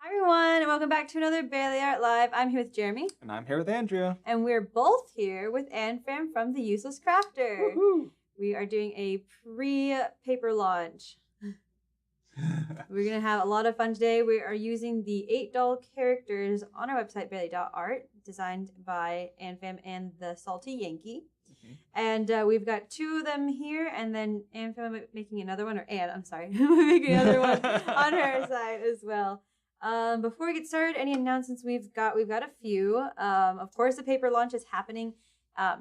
Hi everyone, and welcome back to another Barely Art Live. I'm here with Jeremy. And I'm here with Andrea. And we're both here with Anne Fam from The Useless Crafter. Woohoo! We are doing a pre-paper launch. We're going to have a lot of fun today. We are using the 8 doll characters on our website, barely.art, designed by Anne Fam and the Salty Yankee. And we've got 2 of them here, and then Anne Fam making another one, or Anne, I'm sorry, making another one on her side as well. Before we get started, any announcements we've got a few. Of course, the paper launch is happening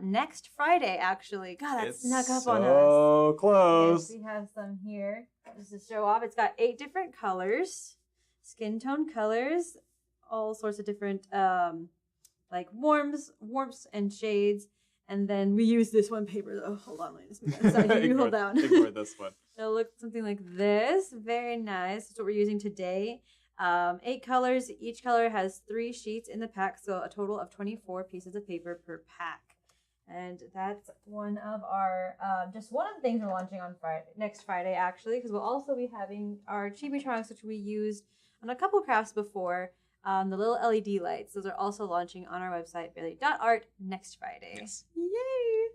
next Friday, actually. God, that snuck up on us. So close. Yes, we have some here just to show off. It's got 8 different colors, skin tone colors, all sorts of different like warmths and shades. And then we use this one paper though. Hold on, ladies. You hold down. Ignore this one. It'll look something like this. Very nice. That's what we're using today. 8 colors. Each color has 3 sheets in the pack, so a total of 24 pieces of paper per pack. And that's one of our, just one of the things we're launching on next Friday, actually, because we'll also be having our Chibitronics, which we used on a couple crafts before, the little LED lights. Those are also launching on our website, barely.art, next Friday. Yes. Yay!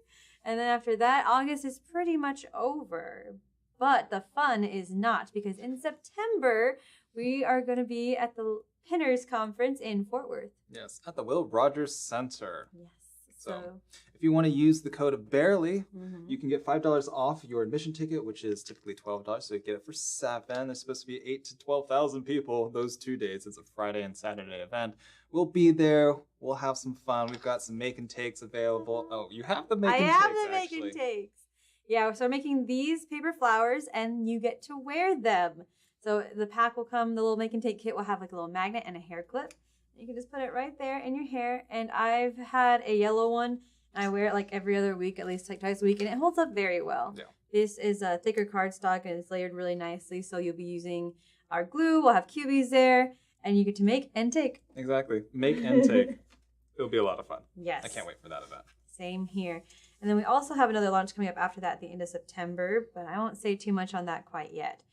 And then after that, August is pretty much over. But the fun is not, because in September, we are going to be at the Pinners Conference in Fort Worth. Yes, at the Will Rogers Center. Yes. So if you want to use the code of Barely, you can get $5 off your admission ticket, which is typically $12. So you get it for $7. There's supposed to be 8,000 to 12,000 people those 2 days. It's a Friday and Saturday event. We'll be there. We'll have some fun. We've got some make and takes available. Oh, you have the make and takes. I have the make and takes. Yeah, so we're making these paper flowers, and you get to wear them. So the pack will come, the little make and take kit will have like a little magnet and a hair clip. You can just put it right there in your hair. And I've had a yellow one, and I wear it like every other week, at least like twice a week, and it holds up very well. Yeah. This is a thicker cardstock, and it's layered really nicely. So you'll be using our glue. We'll have cubies there, and you get to make and take. Exactly. Make and take. It'll be a lot of fun. Yes. I can't wait for that event. Same here. And then we also have another launch coming up after that at the end of September, but I won't say too much on that quite yet.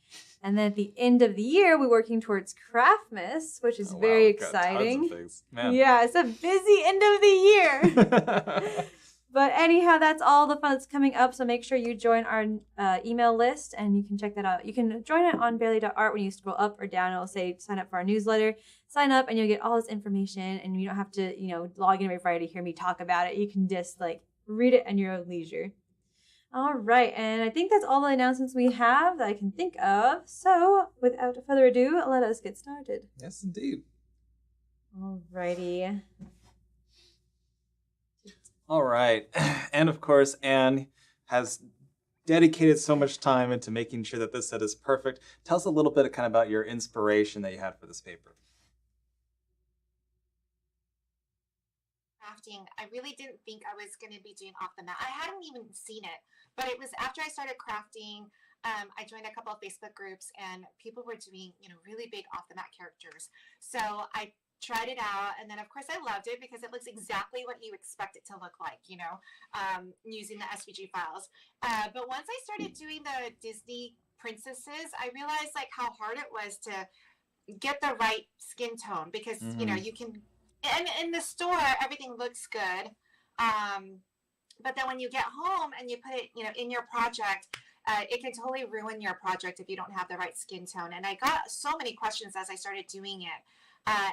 And then at the end of the year, we're working towards Craftmas, which is very exciting. Tons of things. Man. Yeah, it's a busy end of the year. But anyhow, that's all the fun that's coming up. So make sure you join our email list, and you can check that out. You can join it on barely.art. When you scroll up or down, it'll say sign up for our newsletter. Sign up, and you'll get all this information. And you don't have to, log in every Friday to hear me talk about it. You can just read it at your own leisure. All right, and I think that's all the announcements we have that I can think of. So, without further ado, let us get started. Yes, indeed. All righty. All right, and of course, Anne has dedicated so much time into making sure that this set is perfect. Tell us a little bit kind of about your inspiration that you had for this paper. Crafting, I really didn't think I was going to be doing off the mat. I hadn't even seen it, but it was after I started crafting. I joined a couple of Facebook groups, and people were doing, really big off the mat characters. So I tried it out, and then of course I loved it because it looks exactly what you expect it to look like, using the SVG files. But once I started doing the Disney princesses, I realized how hard it was to get the right skin tone because you can. And in the store, everything looks good. But then when you get home and you put it, in your project, it can totally ruin your project if you don't have the right skin tone. And I got so many questions as I started doing it.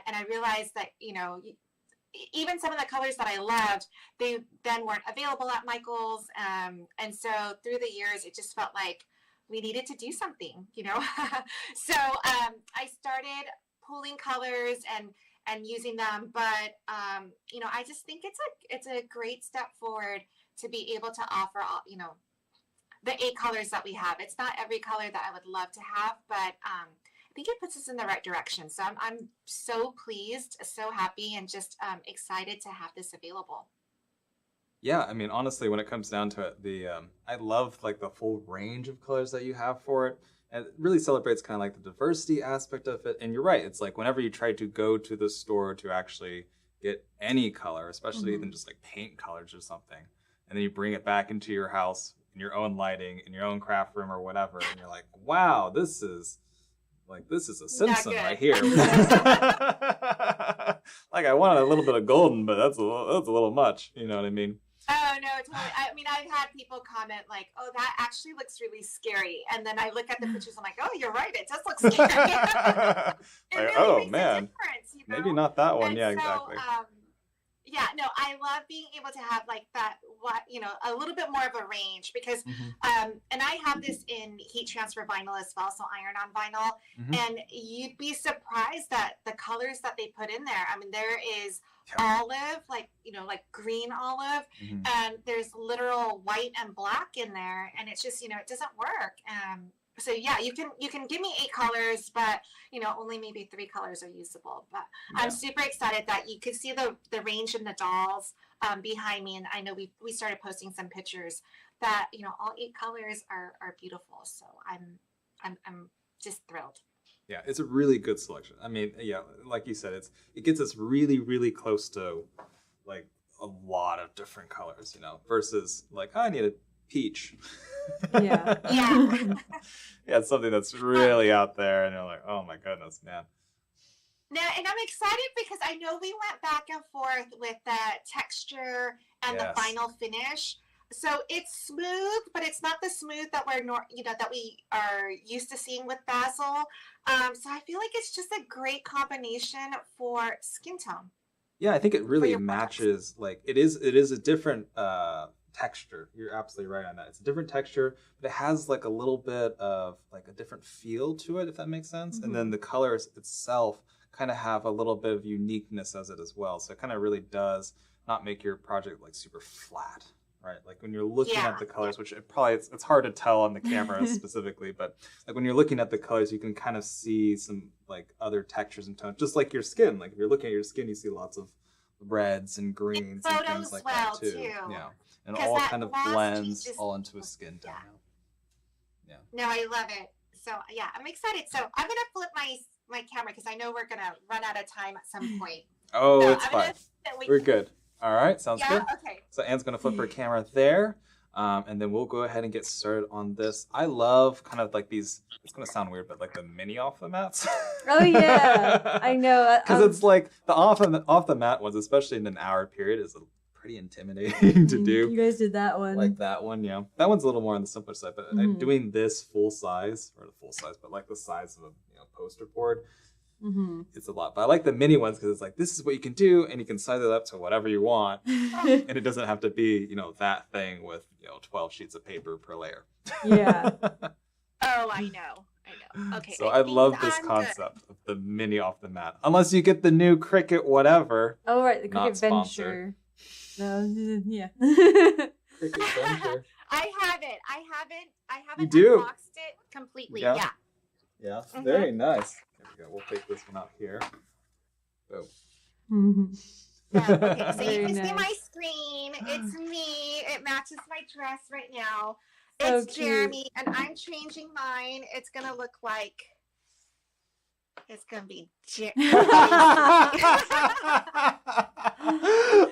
And I realized that, even some of the colors that I loved, they then weren't available at Michael's. And so through the years, it just felt like we needed to do something, So I started pulling colors and using them, but I just think it's a great step forward to be able to offer all, the 8 colors that we have. It's not every color that I would love to have, but I think it puts us in the right direction. So I'm so pleased, so happy, and just excited to have this available. Yeah, I mean, honestly, when it comes down to it, I love the full range of colors that you have for it. And it really celebrates kind of the diversity aspect of it. And you're right, it's whenever you try to go to the store to actually get any color, especially even just paint colors or something, and then you bring it back into your house in your own lighting, in your own craft room or whatever, and you're like, wow, this is Like, this is a Not Simpson good. right here. Like, I wanted a little bit of golden, but that's a little much. You know what I mean? Oh no, totally. I mean, I've had people comment like, "Oh, that actually looks really scary," and then I look at the pictures. I'm like, "Oh, you're right. It does look scary." It Like, really oh makes a man, difference, you know? maybe not that one. And Yeah, so, exactly. yeah, no, I love being able to have like that, a little bit more of a range because, and I have this in heat transfer vinyl as well, so iron on vinyl, and you'd be surprised that the colors that they put in there. I mean, there is olive, like green olive, and there's literal white and black in there, and it's just, it doesn't work. So yeah, you can give me 8 colors, but only maybe 3 colors are usable. But I'm super excited that you could see the range in the dolls behind me, and I know we started posting some pictures that all 8 colors are beautiful. So I'm just thrilled. Yeah, it's a really good selection. I mean, yeah, like you said, it gets us really, really close to like a lot of different colors, versus like, I need a peach. Yeah. Yeah. Yeah, it's something that's really out there, and you're like, oh my goodness, man. Now, and I'm excited because I know we went back and forth with the texture and the final finish. So it's smooth, but it's not the smooth that that we are used to seeing with Basil. So I feel like it's just a great combination for skin tone. Yeah, I think it really matches. Like, it is a different texture. You're absolutely right on that. It's a different texture, but it has like a little bit of like a different feel to it, if that makes sense. And then the colors itself kind of have a little bit of uniqueness as it as well. So it kind of really does not make your project like super flat. Right, like when you're looking at the colors, which it's hard to tell on the camera specifically, but like when you're looking at the colors, you can kind of see some like other textures and tones, just like your skin. Like if you're looking at your skin, you see lots of reds and greens and things like that too. Yeah, and all kind of blends all into a skin tone. Yeah. No, I love it. So yeah, I'm excited. So I'm gonna flip my camera because I know we're gonna run out of time at some point. Oh, so it's fine. We're good. All right, sounds good. Okay. So Anne's going to flip her camera there, and then we'll go ahead and get started on this. I love kind of like these, it's going to sound weird, but like the mini off the mats. Oh, yeah. I know. Because it's like the off the mat ones, especially in an hour period, is pretty intimidating to do. You guys did that one. Like that one, yeah. That one's a little more on the simpler side, but doing this full size, but like the size of a poster board, it's a lot. But I like the mini ones because it's like, this is what you can do, and you can size it up to whatever you want, and it doesn't have to be that thing with 12 sheets of paper per layer. Yeah. Oh, I know. Okay. So I love this concept of the mini off the mat, unless you get the new Cricut whatever. Oh right, the Cricut Venture. No, yeah. Cricut Venture. I haven't do? unboxed it completely. Yeah. Yeah. Very nice. There we go. We'll take this one out here. Boom. Okay, so you can see my screen. It's me. It matches my dress right now. It's Jeremy, and I'm changing mine. It's gonna look like it's gonna be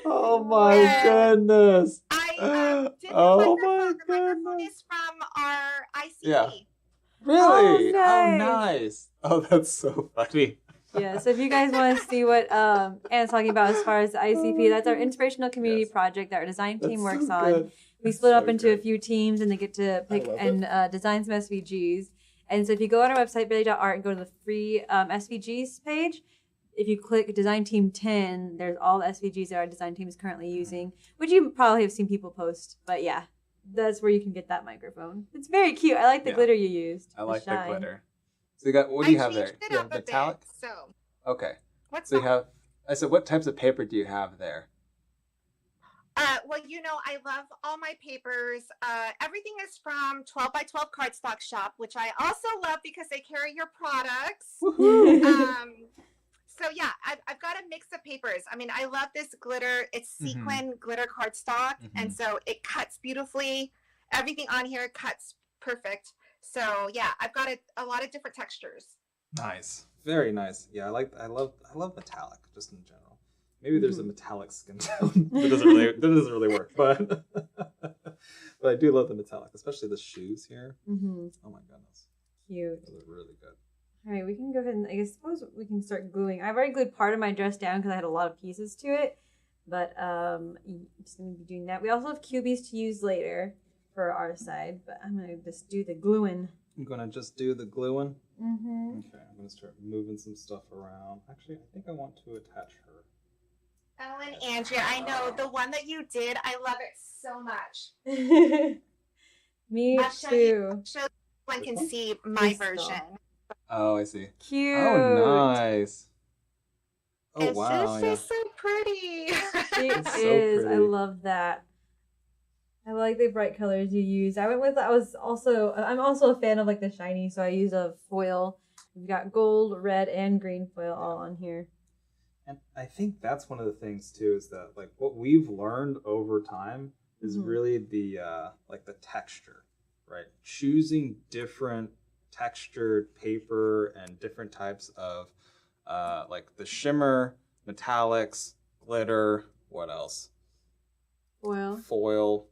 Oh my goodness! I did the microphone is from our ICP. Yeah. Really? Oh, nice. Oh, that's so funny. Yeah, so if you guys want to see what Anna's talking about as far as the ICP, that's our inspirational community project that our design team works on. We split up into a few teams, and they get to pick and design some SVGs. And so if you go on our website, bailey.art, and go to the free SVGs page, if you click Design Team 10, there's all the SVGs that our design team is currently using, which you probably have seen people post. But yeah, that's where you can get that microphone. It's very cute. I like the glitter you used. I like the glitter. So you got, what do you have there? You have metallic? Okay. So you have, I said, what types of paper do you have there? Well, I love all my papers. Everything is from 12 by 12 Cardstock Shop, which I also love because they carry your products. So yeah, I've got a mix of papers. I mean, I love this glitter. It's sequin glitter cardstock, and so it cuts beautifully. Everything on here cuts perfect. So yeah, I've got a lot of different textures. Nice, very nice. Yeah, I love metallic just in general. Maybe there's a metallic skin tone that doesn't really work, but I do love the metallic, especially the shoes here. Oh my goodness, cute. Those are really good. All right, we can go ahead and I suppose we can start gluing. I've already glued part of my dress down because I had a lot of pieces to it, but I'm just gonna be doing that. We also have cubies to use later for our side, but I'm gonna just do the gluing. I'm gonna just do the gluing. Mm-hmm. Okay, I'm gonna start moving some stuff around. Actually, I think I want to attach her. Oh, and Andrea, I know the one that you did. I love it so much. Me I'll show too. you so one This can one? see my This version. doll. Oh, I see. Cute. Oh, nice. Oh, It's wow, just so pretty. She It's so is. I pretty. love that. I like the bright colors you use. I'm also a fan of like the shiny, so I use a foil. We've got gold, red, and green foil all on here. And I think that's one of the things too, is that like what we've learned over time is really the like the texture, right? Choosing different textured paper and different types of like the shimmer, metallics, glitter, what else? Foil,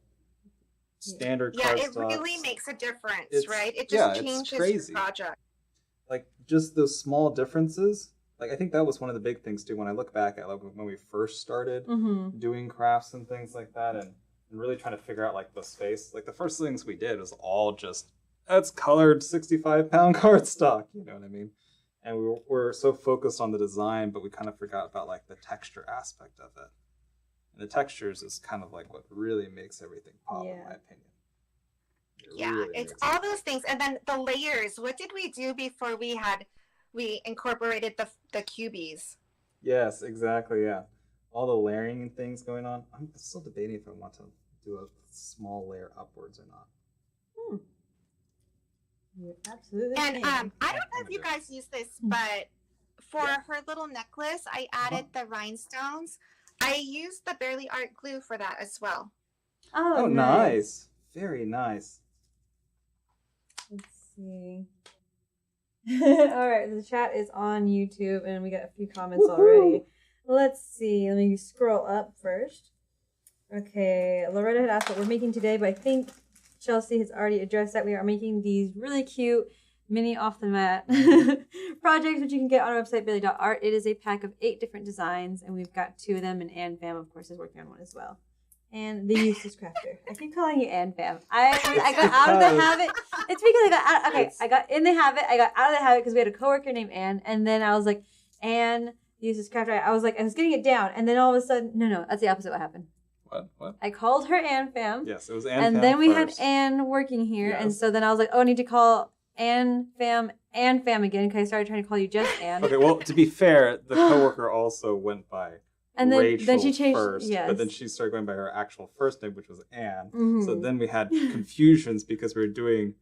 standard Yeah, it cardstock. really makes a difference, It's- right? It yeah, just it's changes crazy. your project. Like just those small differences. Like I think that was one of the big things too when I look back at like when we first started doing crafts and things like that and really trying to figure out like the space. Like the first things we did was all just that's colored 65-pound cardstock, you know what I mean? And we were so focused on the design, but we kind of forgot about like the texture aspect of it. And the textures is kind of like what really makes everything pop, in my opinion. Yeah, really it's makes all those things, and then the layers. What did we do before we incorporated the cubies? Yes, exactly. Yeah, all the layering and things going on. I'm still debating if I want to do a small layer upwards or not. You absolutely And can. I don't know if you guys use this, but for her little necklace, I added the rhinestones. I used the Barely Art glue for that as well. Oh, nice. Very nice. Let's see. All right, the chat is on YouTube, and we got a few comments already. Let's see. Let me scroll up first. Okay, Loretta had asked what we're making today, but I think Chelsea has already addressed that. We are making these really cute mini off the mat projects, which you can get on our website, bailey.art. It is a pack of 8 different designs, and we've got 2 of them, and Ann Pham, of course, is working on one as well. And the useless crafter. I keep calling you Ann Pham. I got out of the habit. It's because I got out. Okay, I got in the habit. I got out of the habit because we had a coworker named Ann, and then I was like, Ann, the useless crafter. I was getting it down, and then all of a sudden, no, that's the opposite. What happened? What? I called her Ann Pham. Yes, it was Ann Pham. And then we first. had Ann working here, Yes. and so then I was like, oh, I need to call Ann Pham again because I started trying to call you just Ann. Okay, well, to be fair, the coworker also went by and Rachel then she changed first, yes. but then she started going by her actual first name, which was Anne. Mm-hmm. So then we had confusions because we were doing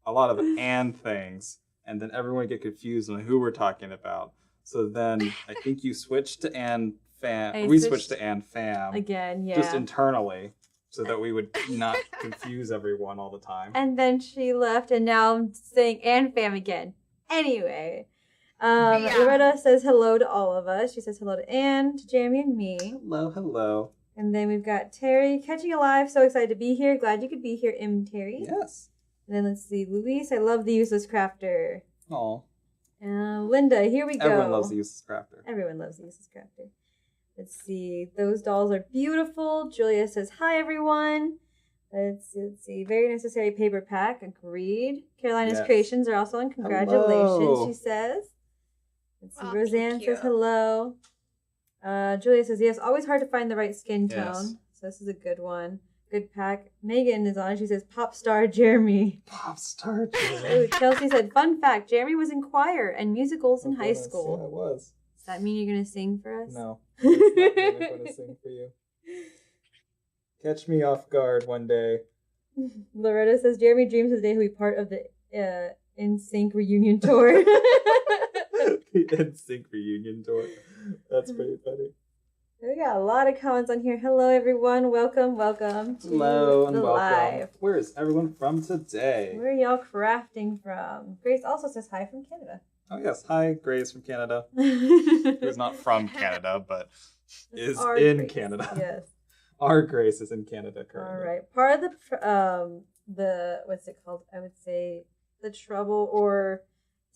a lot of Anne things, and then everyone would get confused on who we're talking about. So then I think you switched to Ann Pham. We switched to Ann Pham again, yeah, just internally, so that we would not confuse everyone all the time. And then she left, and now I'm saying Ann Pham again. Anyway. Loretta says hello to all of us. She says hello to Ann, to Jeremy, and me. Hello. And then we've got Terry, catching alive. So excited to be here. Glad you could be here, Terry. Yes. And then let's see, Luis. I love the useless crafter. Aw. Linda, here we go. Everyone loves the useless crafter. Everyone loves the useless crafter. Let's see. Those dolls are beautiful. Julia says hi, everyone. Let's see. Very necessary paper pack. Agreed. Carolina's creations are also on. Congratulations, hello. She says. Let's see. Oh, Roseanne says hello. Julia says yes. Always hard to find the right skin tone. Yes. So this is a good one. Good pack. Megan is on. She says pop star Jeremy. Pop star Jeremy. Ooh, Chelsea said fun fact. Jeremy was in choir and musicals in high school. Yeah, I was. Does that mean you're going to sing for us? No. That's not what I'm going to sing for you. Catch me off guard one day. Loretta says Jeremy dreams of the day he'll be part of the NSYNC reunion tour. The NSYNC reunion tour. That's pretty funny. We got a lot of comments on here. Hello, everyone. Welcome to Hello and the welcome. live. Where is everyone from today? Where are y'all crafting from? Grace also says hi from Canada. Oh, yes. Hi, Grace from Canada. Who's not from Canada, but is in Grace. Canada. Yes. Our Grace is in Canada currently. All right. Part of the what's it called? I would say the trouble or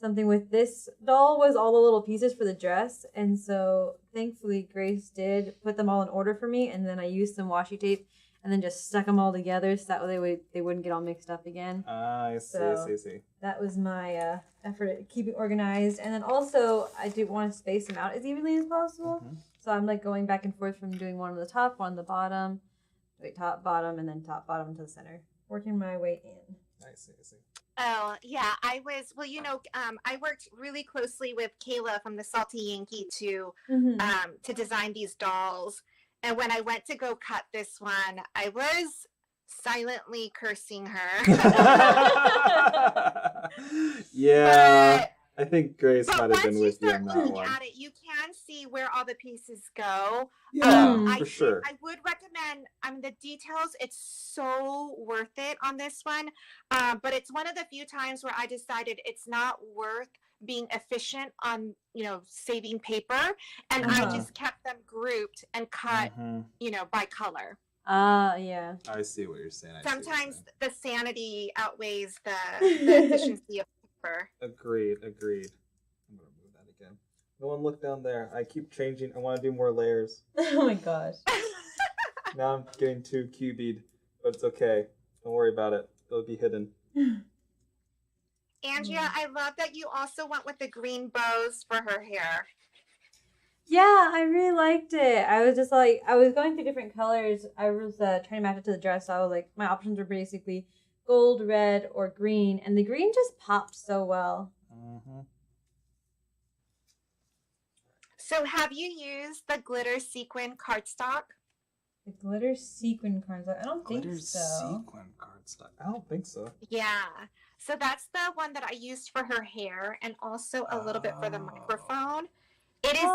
something with this doll was all the little pieces for the dress. And so thankfully Grace did put them all in order for me. And then I used some washi tape and then just stuck them all together so that way they wouldn't get all mixed up again. I see. That was my effort at keeping organized. And then also I do want to space them out as evenly as possible. Mm-hmm. So I'm like going back and forth from doing one on the top, one on the bottom, top, bottom, and then top, bottom to the center. Working my way in. I see. Oh, yeah. I worked really closely with Kayla from the Salty Yankee to design these dolls. And when I went to go cut this one, I was silently cursing her. Yeah. I think Grace might have been with you on that one. Once you start looking at it, you can see where all the pieces go. Yeah, for sure. I would recommend, the details, it's so worth it on this one. But it's one of the few times where I decided it's not worth being efficient on, saving paper. And I just kept them grouped and cut, by color. Yeah. I see what you're saying. Sometimes the sanity outweighs the efficiency of paper. Agreed. I'm gonna move that again. No one look down there. I keep changing. I want to do more layers. Oh my gosh. Now I'm getting too cubied, but it's okay. Don't worry about it. It'll be hidden. Andrea, I love that you also went with the green bows for her hair. Yeah, I really liked it. I was just like, I was going through different colors. I was trying to match it to the dress. So I was like, my options were basically gold, red, or green. And the green just popped so well. Mm-hmm. So have you used the glitter sequin cardstock? The glitter sequin cardstock? I don't think so. Glitter sequin cardstock? I don't think so. Yeah. So that's the one that I used for her hair and also a little bit for the microphone. It is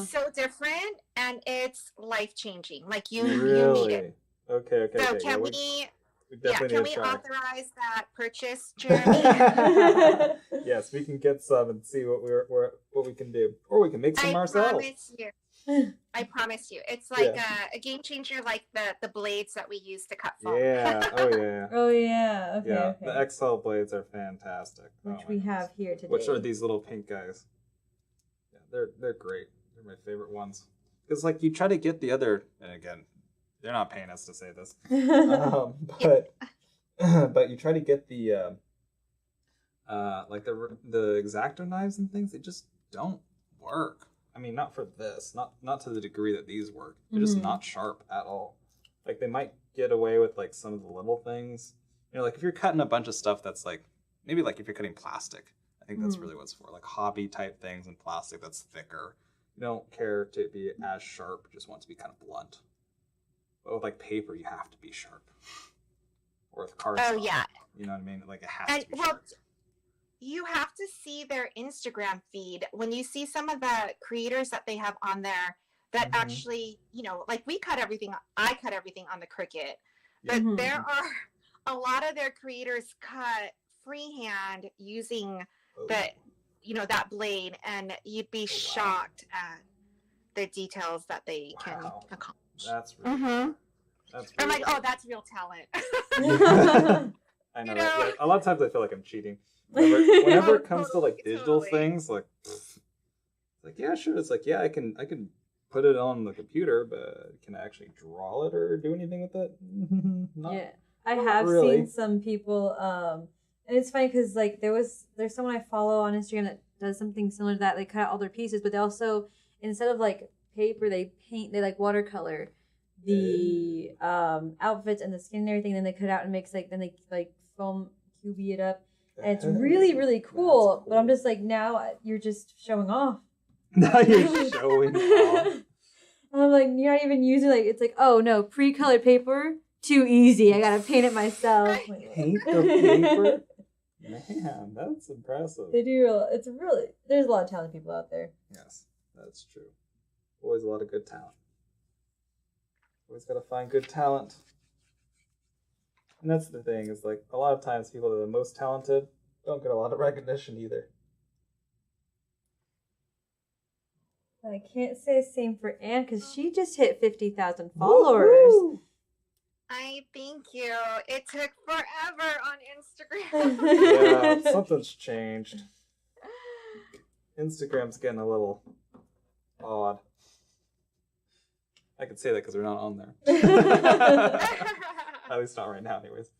so different and it's life-changing. Like you need it. Okay. So okay. can we authorize that purchase, Jeremy? Yes, we can get some and see what we can do, or we can make some ourselves. I promise you, it's like a game changer, like the blades that we use to cut foam. Yeah. Oh yeah. Okay. The XL blades are fantastic. Which we have here today. Which are these little pink guys? Yeah, they're great. They're my favorite ones. Because like you try to get the other, and again, they're not paying us to say this, but you try to get the like the X-Acto knives and things. They just don't work. I mean, not for this, not to the degree that these work. They're just not sharp at all. Like they might get away with like some of the little things. Like if you're cutting a bunch of stuff that's like maybe like if you're cutting plastic, I think that's really what it's for. Like hobby type things and plastic that's thicker. You don't care to be as sharp. You just want to be kind of blunt. But with like paper, you have to be sharp. Or with cardstock. Oh yeah. You know what I mean? Like it has to be sharp. You have to see their Instagram feed. When you see some of the creators that they have on there that actually, like I cut everything on the Cricut. But there are a lot of their creators cut freehand using that blade, and you'd be shocked at the details that they can accomplish. That's really that's I'm really like, oh, that's real talent. I know, right? Yeah, a lot of times I feel like I'm cheating. Whenever it comes to like digital things, like yeah, sure. It's like, yeah, I can put it on the computer, but can I actually draw it or do anything with it? I have seen some people, and it's funny because like there's someone I follow on Instagram that does something similar to that. They cut out all their pieces, but they also, instead of like paper, they like watercolor the outfits and the skin and everything. Then they cut it out and makes then they like foam cubey it up. And it's really, really cool. But I'm just like, now you're just showing off. Now you're showing off. I'm like, you're not even using it's like, oh no, pre-colored paper, too easy. I gotta paint it myself. Paint the paper? Man, that's impressive. They do. There's a lot of talented people out there. Yes, that's true. Always a lot of good talent. Always gotta find good talent. And that's the thing, is like a lot of times people that are the most talented don't get a lot of recognition either. I can't say the same for Anne because she just hit 50,000 followers. Woo-hoo! I thank you. It took forever on Instagram. Yeah, something's changed. Instagram's getting a little odd. I could say that because we're not on there. At least not right now, anyways.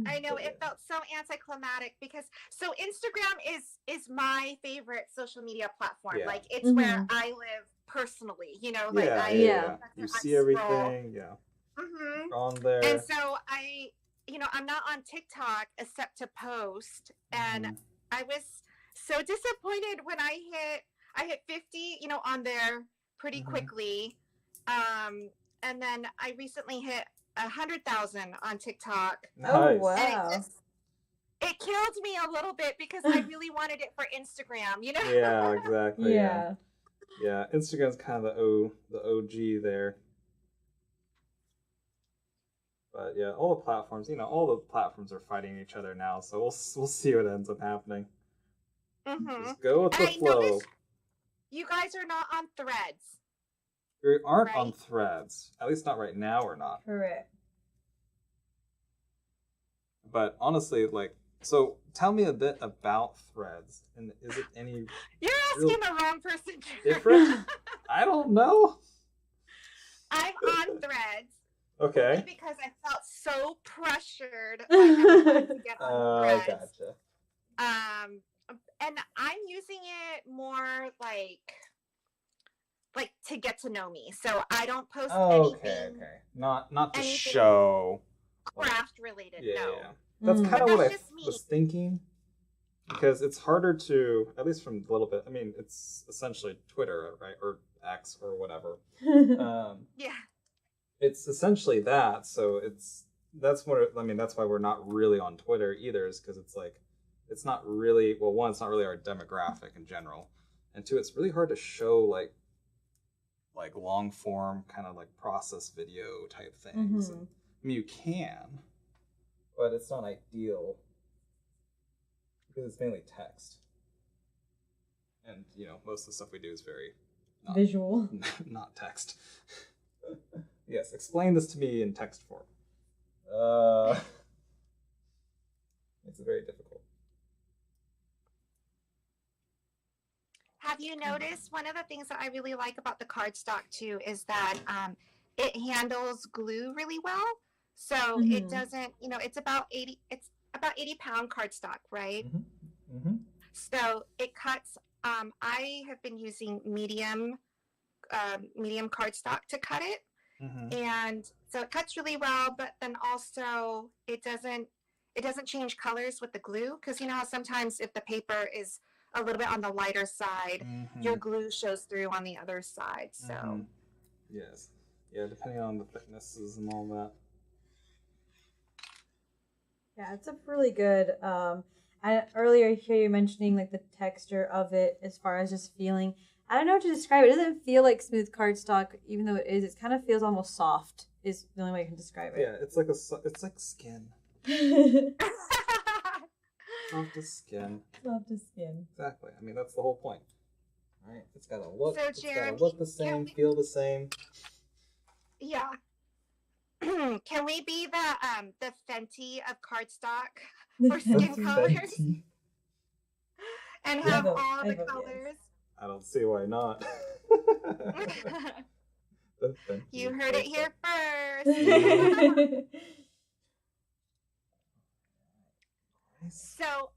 I know it felt so anticlimactic because Instagram is my favorite social media platform. Yeah. Like it's where I live personally. You know, like yeah. You see everything. Yeah. On there. And so I'm not on TikTok except to post, and I was so disappointed when I hit 50, on there pretty quickly, and then I recently hit 100,000 on TikTok. Nice. Oh wow! And it killed me a little bit because I really wanted it for Instagram. Yeah, exactly. Yeah. Yeah, Instagram's kind of the OG there. But yeah, all the platforms are fighting each other now, so we'll see what ends up happening. Just go with the flow. You guys are not on Threads. We aren't on Threads. At least not right now, we're not. Correct. But honestly, so tell me a bit about Threads. And is it any You're asking the wrong person. different? I don't know. I'm on Threads. Okay. Because I felt so pressured to get on Threads. I gotcha. And I'm using it more like to get to know me. So I don't post anything. Okay. Not to show. Craft related. Yeah, no. yeah. That's kind of what I was thinking. Because it's harder to, at least from a little bit. I mean, it's essentially Twitter, right, or X or whatever. Yeah. It's essentially that, so that's why we're not really on Twitter either, is because it's not really, well, one, it's not really our demographic in general, and two, it's really hard to show like long form kind of like process video type things. And, I mean, you can, but it's not ideal because it's mainly text, and most of the stuff we do is very visual, not text. Yes, explain this to me in text form. Makes it very difficult. Have you noticed one of the things that I really like about the cardstock too is that it handles glue really well. So it doesn't, it's about 80 pound cardstock, right? So it cuts. I have been using medium cardstock to cut it. And so it cuts really well, but then also it doesn't change colors with the glue, because you know how sometimes if the paper is a little bit on the lighter side, your glue shows through on the other side. So yes, yeah, depending on the thicknesses and all that. Yeah, it's a really good. I earlier hear you mentioning like the texture of it as far as just feeling. I don't know how to describe it. It doesn't feel like smooth cardstock, even though it is. It kind of feels almost soft. Is the only way I can describe it. Yeah, it's like skin. Soft as skin. Soft as skin. Exactly. I mean, that's the whole point. All right. It's gotta look. So, It's gotta look the same, feel the same. Yeah. Can we be the Fenty of cardstock for skin colors? And have all the colors? I don't see why not. You heard it here first. So,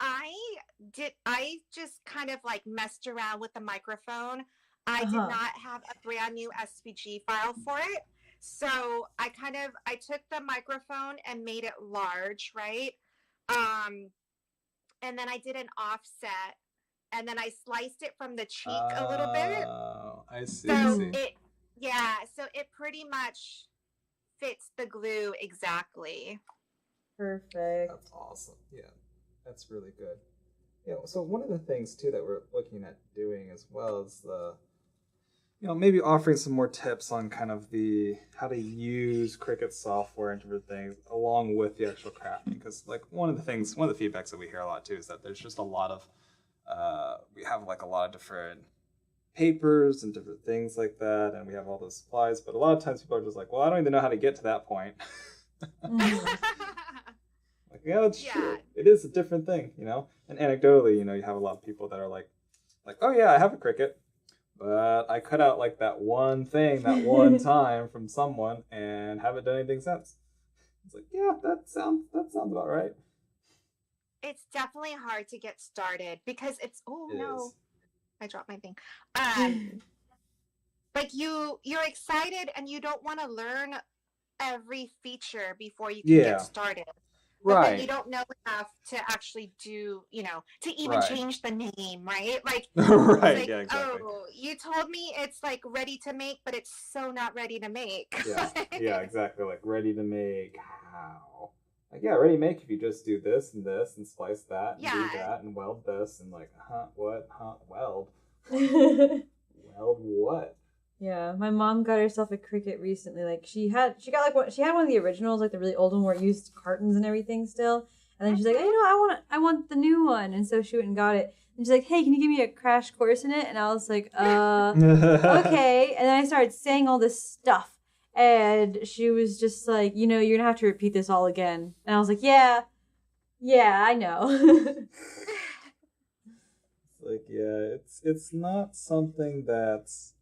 I just kind of like messed around with the microphone. I did not have a brand new SVG file for it. So I took the microphone and made it large, right? And then I did an offset, and then I sliced it from the cheek a little bit. Oh, I see. So so it pretty much fits the glue exactly. Perfect. That's awesome. Yeah, that's really good. Yeah, so one of the things too that we're looking at doing as well is maybe offering some more tips on kind of how to use Cricut software and different things along with the actual crafting. Because like one of the feedbacks that we hear a lot too is that there's just a lot of, we have like a lot of different papers and different things like that, and we have all those supplies, but a lot of times people are just like, well, I don't even know how to get to that point. Like, Like, yeah, that's Yeah. true. It is a different thing, you know? And anecdotally, you know, you have a lot of people that are like, oh yeah, I have a Cricut, but I cut out like that one thing that one time from someone and haven't done anything since. It's like, yeah, that sounds about right. It's definitely hard to get started because it's It is. I dropped my thing. Like you're excited and you don't want to learn every feature before you can get Yeah. started. But then you Right. don't know enough to actually do, to even Right. change the name, right? Like, Right. like, Yeah, exactly. oh, you told me it's like ready to make, but it's so not ready to make. Yeah. Yeah, exactly. Like ready to make how? Like, yeah, ready to make if you just do this and slice that and do that and weld this and like, weld? Weld what? Yeah, my mom got herself a Cricut recently. Like she had one of the originals, like the really old one where it used cartons and everything still. And then she's like, I want the new one. And so she went and got it. And she's like, hey, can you give me a crash course in it? And I was like, okay. And then I started saying all this stuff. And she was just like, you're gonna have to repeat this all again. And I was like, yeah, I know. Like, yeah, it's not something that's,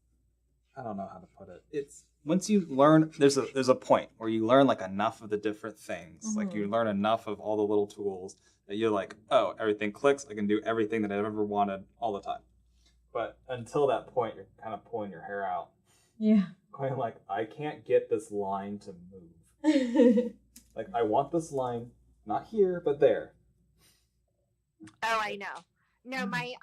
I don't know how to put it. It's once you learn, there's a point where you learn like enough of the different things. Mm-hmm. Like you learn enough of all the little tools that you're like, oh, everything clicks. I can do everything that I've ever wanted all the time. But until that point, you're kind of pulling your hair out. Yeah. Going like, I can't get this line to move. Like, I want this line, not here, but there. Oh, I know. No, my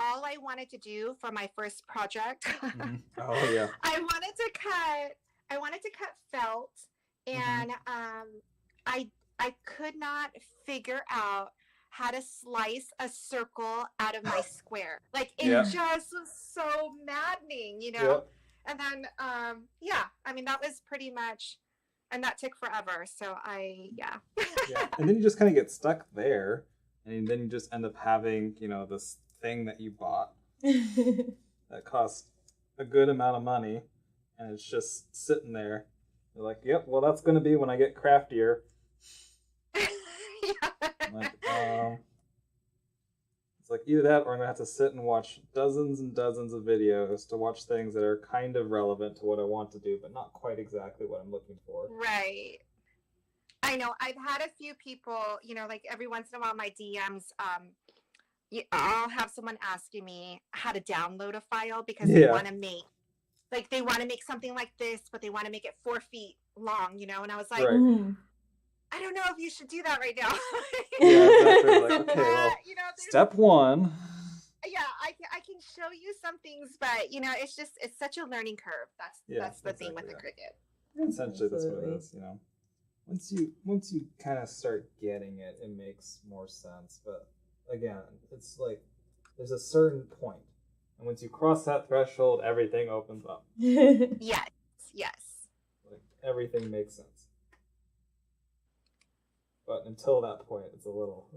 all I wanted to do for my first project. Mm-hmm. Oh yeah. I wanted to cut felt, and I could not figure out how to slice a circle out of my square. Like it just was so maddening, Yep. And then I mean that was pretty much, and that took forever. So yeah. And then you just kind of get stuck there, and then you just end up having this thing that you bought that cost a good amount of money, and it's just sitting there. You're like, yep, well that's going to be when I get craftier. Like, it's like either that or I'm going to have to sit and watch dozens and dozens of videos to watch things that are kind of relevant to what I want to do, but not quite exactly what I'm looking for. Right. I know. I've had a few people, like every once in a while my DMs, I'll have someone asking me how to download a file because they want to make something like this, but they want to make it 4 feet long, and I was like, right. I don't know if you should do that right now. Yeah, exactly. Like, okay, well, step one. Yeah, I can show you some things, but it's such a learning curve. That's the thing with the Cricut. Essentially, that's what it is. Once you kind of start getting it, it makes more sense. But again, it's like there's a certain point, and once you cross that threshold, everything opens up. Yes. Like everything makes sense. But until that point, it's a little.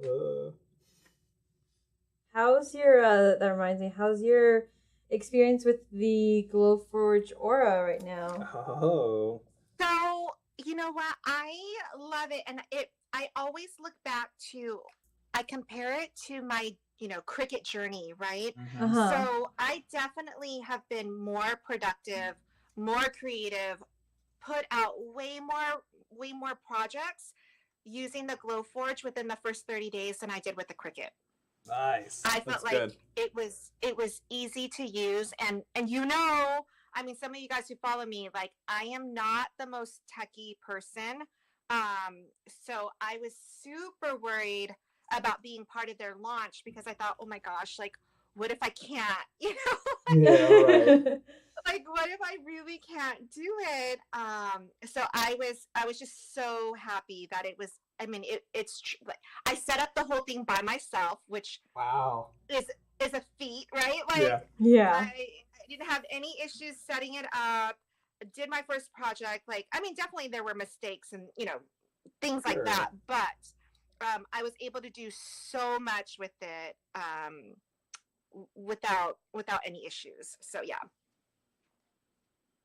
How's your? That reminds me. How's your experience with the Glowforge Aura right now? Oh. So you know what? I love it, and I always look back to. I compare it to my Cricut journey, right? Mm-hmm. So I definitely have been more productive, more creative, put out way more projects using the Glowforge within the first 30 days than I did with the Cricut. Nice. I felt like good. It was easy to use, and I mean, some of you guys who follow me, like I am not the most techie person, so I was super worried about being part of their launch because I thought, oh my gosh, like what if I can't, Yeah, right. Like what if I really can't do it? So I was just so happy that it was. I mean, it's I set up the whole thing by myself, which is a feat, right? Like yeah. I didn't have any issues setting it up. Did my first project, like I mean, definitely there were mistakes and things like that, but I was able to do so much with it without any issues. So yeah.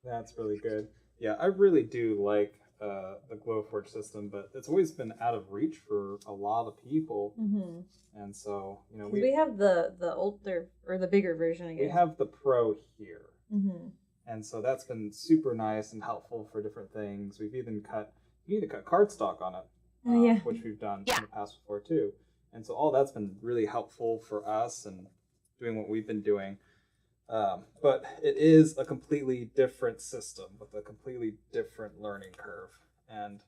That's really good. Yeah, I really do like the Glowforge system, but it's always been out of reach for a lot of people. Mm-hmm. And so, we have the older or the bigger version, I guess. We have the Pro here. Mm-hmm. And so that's been super nice and helpful for different things. We've even cut cardstock on it, which we've done in the past before too. And so all that's been really helpful for us and doing what we've been doing. But it is a completely different system with a completely different learning curve. And,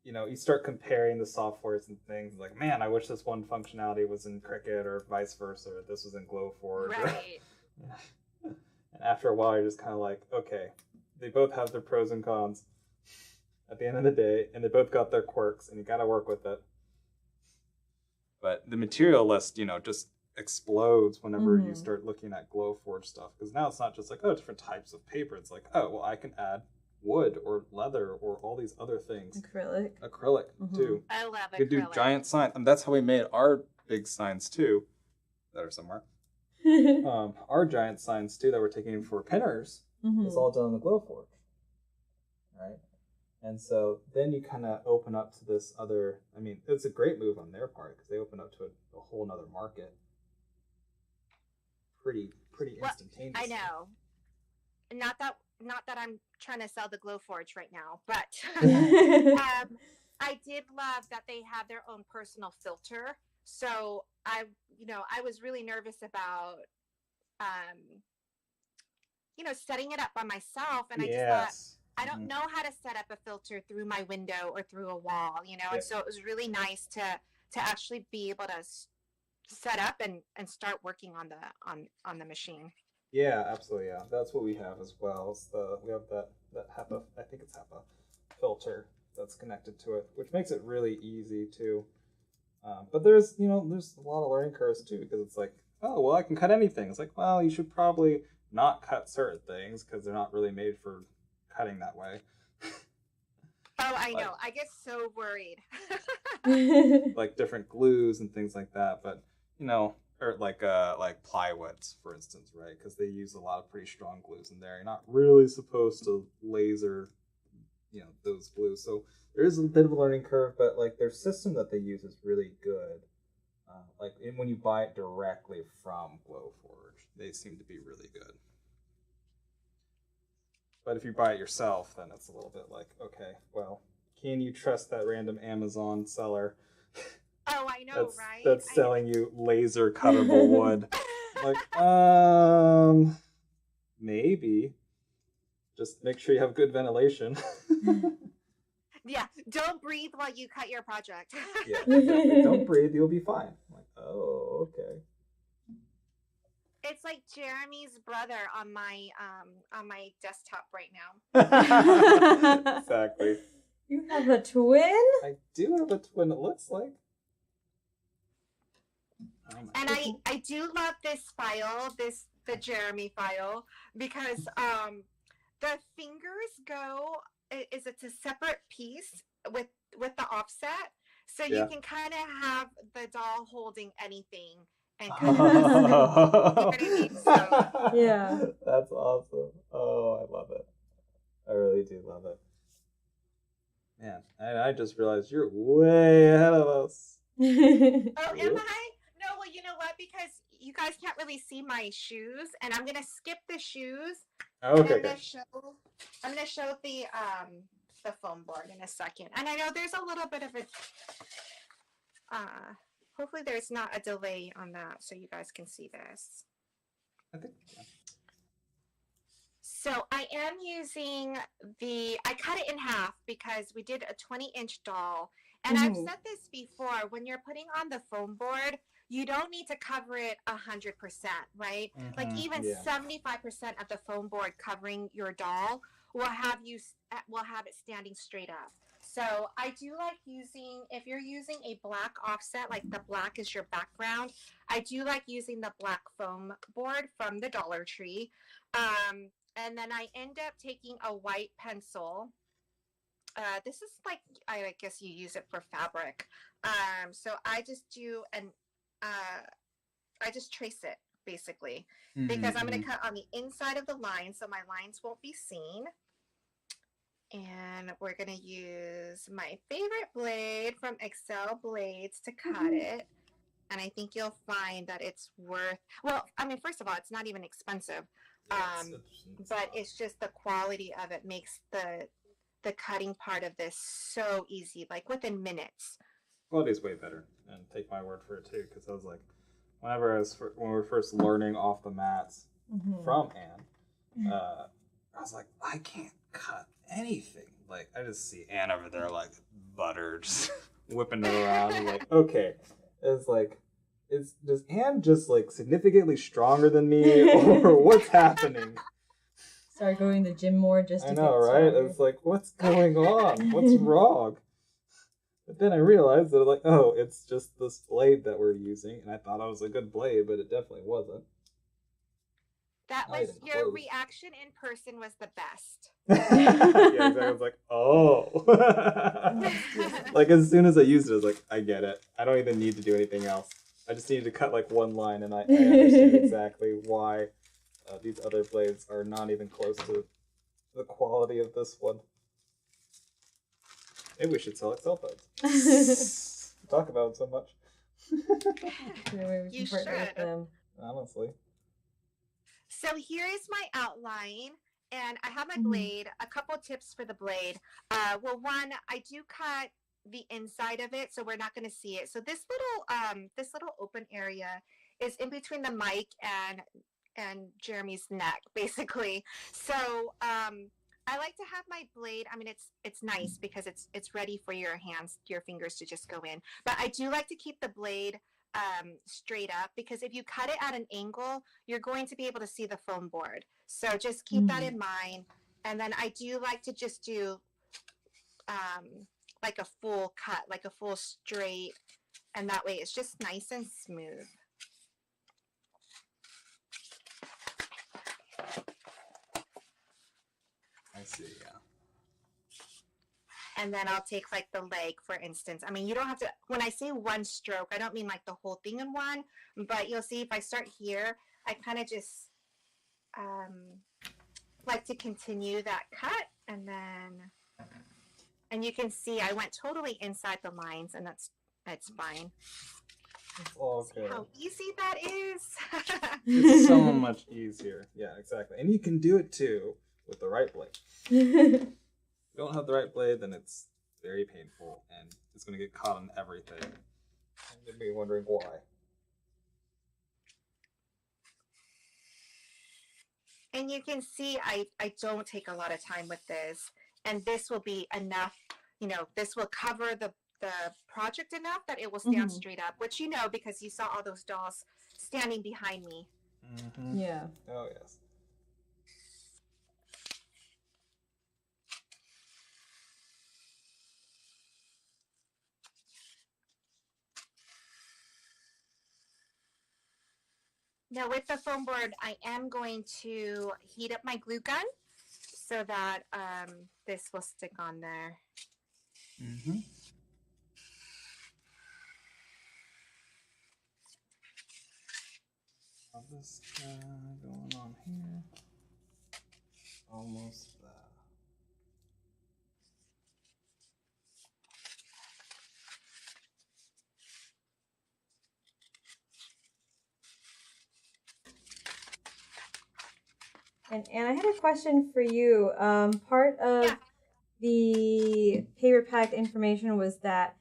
you start comparing the softwares and things like, man, I wish this one functionality was in Cricut or vice versa, or this was in Glowforge. Right. And after a while, you're just kind of like, okay, they both have their pros and cons at the end of the day, and they both got their quirks, and you got to work with it. But the material list, just explodes whenever you start looking at Glowforge stuff, because now it's not just like, oh, different types of paper. It's like, oh, well, I can add wood or leather or all these other things. Acrylic too. I love acrylic. You could do giant signs, and that's how we made our big signs too, that are somewhere. Our giant signs too that we're taking for pinners is all done on the Glowforge, right? And so then you kind of open up to this other. I mean, it's a great move on their part because they open up to a whole nother market. Pretty instantaneously. I know. Not that I'm trying to sell the Glowforge right now, but I did love that they have their own personal filter. So I was really nervous about, setting it up by myself, and I just thought, I don't know how to set up a filter through my window or through a wall, and so it was really nice to actually be able to set up and start working on the machine. Yeah, absolutely. Yeah, that's what we have as well. We have that HEPA, I think it's HEPA filter that's connected to it, which makes it really easy too. But there's a lot of learning curves too, because it's like, oh, well, I can cut anything. It's like, well, you should probably not cut certain things because they're not really made for cutting that way. Oh, I know. I get so worried. Like different glues and things like that, but or like plywoods, for instance, right? Because they use a lot of pretty strong glues in there. You're not really supposed to laser, those glues. So there is a bit of a learning curve, but like their system that they use is really good. When you buy it directly from Glowforge, they seem to be really good. But if you buy it yourself, then it's a little bit like, okay, well, can you trust that random Amazon seller? Oh, I know, right? That's selling you laser cuttable wood. Maybe. Just make sure you have good ventilation. Yeah, don't breathe while you cut your project. Yeah, exactly. Don't breathe, you'll be fine. I'm like, oh, okay. It's like Jeremy's brother on my desktop right now. Exactly. You have a twin? I do have a twin, it looks like. And I do love this file, the Jeremy file, because the fingers it's a separate piece with the offset, so you can kind of have the doll holding anything and kind of, you know what I mean? So, yeah, that's awesome. Oh, I love it. I really do love it. Man, I just realized you're way ahead of us. Oh, am I? No, well, you know what? Because you guys can't really see my shoes, and I'm gonna skip the shoes. Okay. I'm gonna show the foam board in a second. And I know there's a little bit of a hopefully there's not a delay on that, so you guys can see this. I think. Yeah. So I am using I cut it in half because we did a 20-inch doll. And I've said this before, when you're putting on the foam board, you don't need to cover it 100%, right? Like even 75% of the foam board covering your doll will have it standing straight up. So I do like using, if you're using a black offset, like the black is your background, I do like using the black foam board from the Dollar Tree. And then I end up taking a white pencil. This is like, I guess you use it for fabric. So I just do I just trace it basically, because I'm going to cut on the inside of the line so my lines won't be seen. And we're going to use my favorite blade from Excel Blades to cut it. And I think you'll find that it's worth, well, I mean, first of all, it's not even expensive. But it's just the quality of it makes the cutting part of this so easy, like within minutes. Quality's way better, and take my word for it too, because I was like, when we were first learning off the mats from Anne, I was like, I can't cut anything. Like, I just see Anne over there like butter, just whipping it around. I'm like, okay, it's like, does Anne just like significantly stronger than me, or what's happening? Start going to the gym more just to I know, right? stronger. It's like, what's going on? What's wrong? But then I realized that, like, oh, it's just this blade that we're using, and I thought it was a good blade, but it definitely wasn't. That was your reaction in person was the best. Yeah, exactly. I was like, oh. Like, as soon as I used it, I was like, I get it. I don't even need to do anything else. I just needed to cut like one line, and I understand exactly why these other blades are not even close to the quality of this one. Maybe we should sell Excel phones. Talk about it so much. You should. With them. Honestly. So here is my outline, and I have my blade. A couple tips for the blade. Well, one, I do cut the inside of it, so we're not going to see it. So this little open area is in between the mic and Jeremy's neck, basically. So I like to have my blade. I mean, it's nice because it's ready for your fingers to just go in. But I do like to keep the blade straight up, because if you cut it at an angle, you're going to be able to see the foam board. So just keep that in mind. And then I do like to just do like a full cut, like a full straight, and that way it's just nice and smooth. I see, yeah. And then I'll take like the leg, for instance. I mean, you don't have to, when I say one stroke, I don't mean like the whole thing in one, but you'll see if I start here, I kind of just like to continue that cut, and you can see I went totally inside the lines, and that's fine. Okay. See how easy that is? It's so much easier. Yeah, exactly. And you can do it too with the right blade. If you don't have the right blade, then it's very painful, and it's going to get caught on everything. And you'll be wondering why. And you can see I don't take a lot of time with this, and this will be enough, this will cover the project enough that it will stand straight up, which you know because you saw all those dolls standing behind me. Mm-hmm. Yeah. Oh, yes. Now with the foam board, I am going to heat up my glue gun so that this will stick on there. Mm-hmm. This going on here. Almost there. And I had a question for you. Part of the paper pack information was that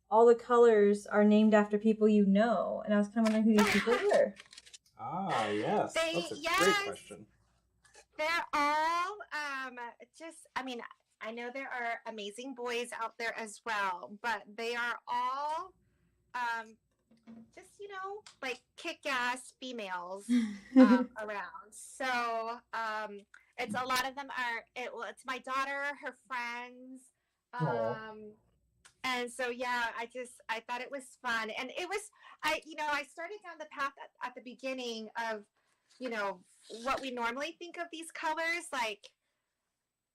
all the colors are named after people you know, and I was kind of wondering who these people were. Ah, yes. That's a great question. They're all I know there are amazing boys out there as well, but they are all just, like kick-ass females around. So it's a lot of them it's my daughter, her friends. And so, I thought it was fun. And it was, I started down the path at the beginning of, what we normally think of these colors, like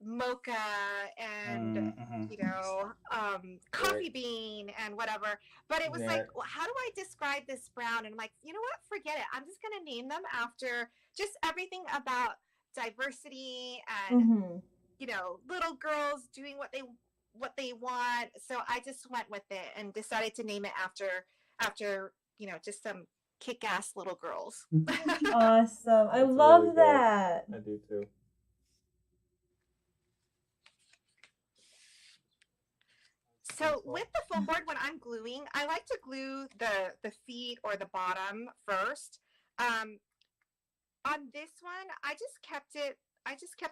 mocha and, coffee bean and whatever. But it was like, well, how do I describe this brown? And I'm like, you know what? Forget it. I'm just going to name them after just everything about diversity and little girls doing what they want. So I just went with it and decided to name it after just some kick-ass little girls. Awesome. I That's love really good. that. I do too. So with the foam board, when I'm gluing, I like to glue the feet or the bottom first. On this one, I just kept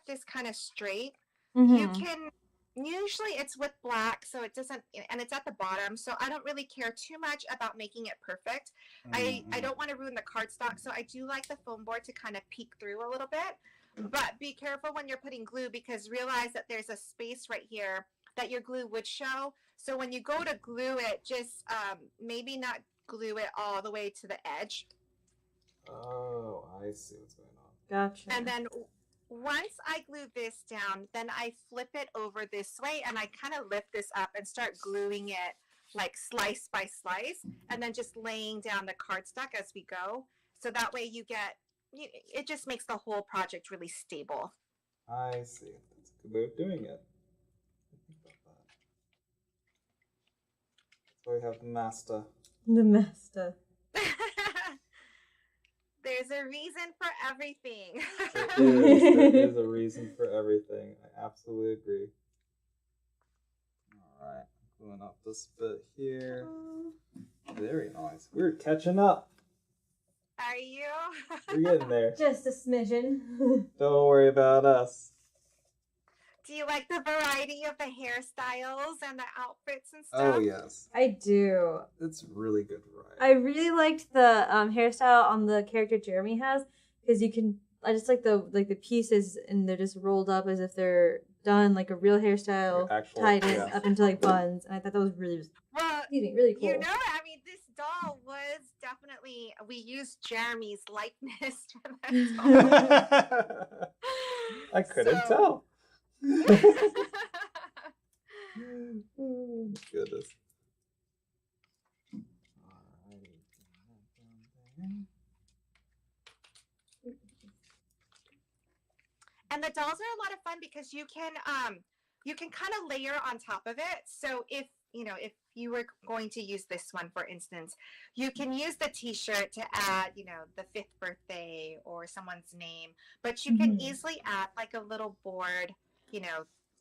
this kind of straight. You can usually it's with black, so it doesn't, and it's at the bottom, so I don't really care too much about making it perfect. I don't want to ruin the cardstock, so I do like the foam board to kind of peek through a little bit. But be careful when you're putting glue, because realize that there's a space right here that your glue would show. So when you go to glue it, just maybe not glue it all the way to the edge. Oh, I see what's going on. Gotcha. And then once I glue this down, then I flip it over this way and I kind of lift this up and start gluing it like slice by slice, and then just laying down the cardstock as we go. So that way it just makes the whole project really stable. I see. That's a good way of doing it. That's why we have the master. The master. There's a reason for everything. There is a reason for everything. I absolutely agree. All right, going up this bit here. Very nice. We're catching up. Are you? We're getting there. Just a smidgen. Don't worry about us. Do you like the variety of the hairstyles and the outfits and stuff? Oh, yes. I do. It's really good variety. I really liked the hairstyle on the character Jeremy has, because I just like the pieces, and they're just rolled up as if they're done like a real hairstyle, tied it up into like buns, and I thought that was really really cool. I mean, this doll was definitely, we used Jeremy's likeness for that doll. I couldn't tell. Oh, goodness. And the dolls are a lot of fun because you can kind of layer on top of it. So if you were going to use this one, for instance, you can use the t-shirt to add, the 5th birthday or someone's name, but you can easily add like a little board,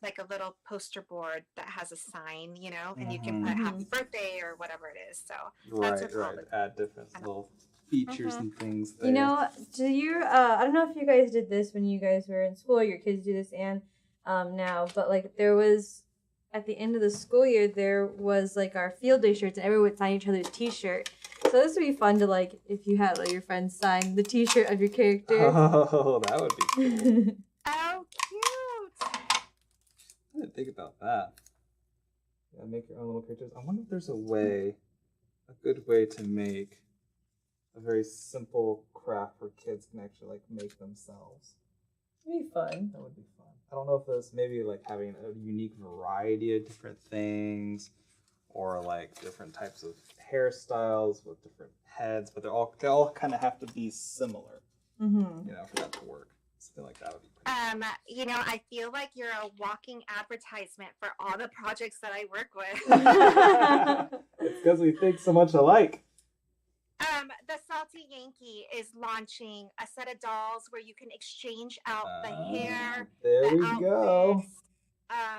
like a little poster board that has a sign, and you can put happy birthday or whatever it is. So right. Add different little features and things there. Do you I don't know if you guys did this when you guys were in school, your kids do this and now, but like there was at the end of the school year, there was like our field day shirts, and everyone would sign each other's t-shirt. So this would be fun to like if you had like your friends sign the t-shirt of your character. Oh, that would be cool. Oh, cute. I didn't think about that. Yeah, make your own little characters. I wonder if there's a good way to make a very simple craft where kids can actually like make themselves. It'd be fun. That would be fun. I don't know if there's maybe like having a unique variety of different things, or like different types of hairstyles with different heads, but they all kind of have to be similar. For that to work. Something like that would be pretty cool. I feel like you're a walking advertisement for all the projects that I work with. It's because we think so much alike. The Salty Yankee is launching a set of dolls where you can exchange out the hair. There we go.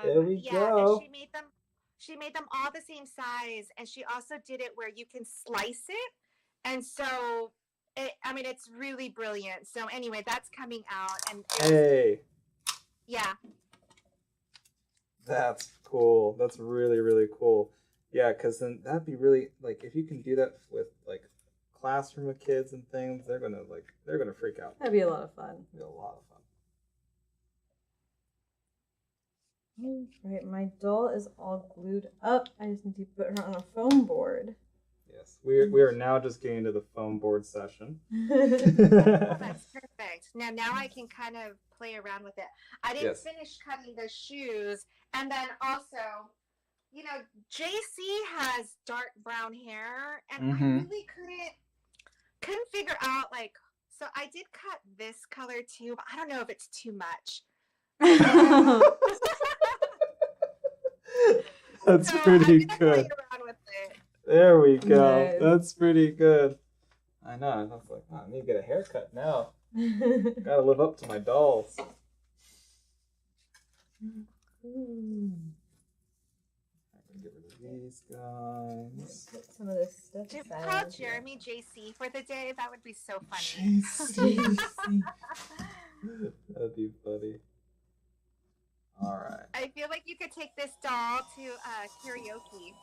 There we go. And she made them all the same size, and she also did it where you can slice it, and so it's really brilliant. So anyway, that's coming out, and yeah, that's cool. That's really, really cool. Yeah, because then that'd be really like if you can do that with like classroom of kids and things, they're gonna freak out. That'd be a lot of fun. It'd be a lot of fun. Right, my doll is all glued up. I just need to put her on a foam board. Yes, we are now just getting to the foam board session. That's perfect. Now I can kind of play around with it. I didn't finish cutting the shoes, and then also, JC has dark brown hair, and I really couldn't figure out so I did cut this color too, but I don't know if it's too much. That's So pretty I'm gonna good. play around with it. There we go. Nice. That's pretty good. I know. I was like, I need to get a haircut now. Gotta live up to my dolls. Get rid of these guys. Put some of this stuff Just aside. call Jeremy JC for the day. That would be so funny. JC. That'd be funny. All right. I feel like you could take this doll to karaoke.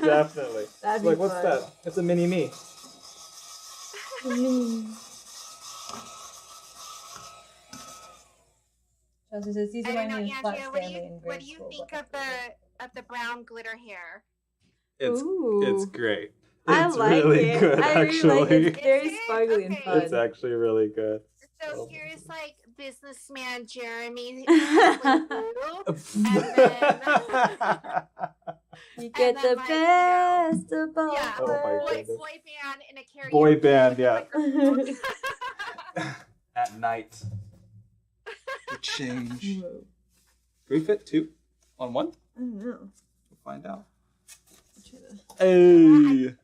Definitely. That'd Like, be what's fun. that? It's a mini me. Chelsea says these I are don't my know, new flat Andrea. Stanley in What grade do you school. think but of the brown glitter hair? It's Ooh. great. I It's like really it. good, I really actually. like it. It's very Is it? sparkly and Okay. fun. It's actually really good. So Oh. here's like businessman Jeremy. You get then, the like, best of both Yeah. Oh my worlds. goodness. boy band in a karaoke. Boy band, with a yeah. microphone. At night. The change. Whoa. Can we fit 2 on 1? I don't know. We'll find out. Try to- Hey.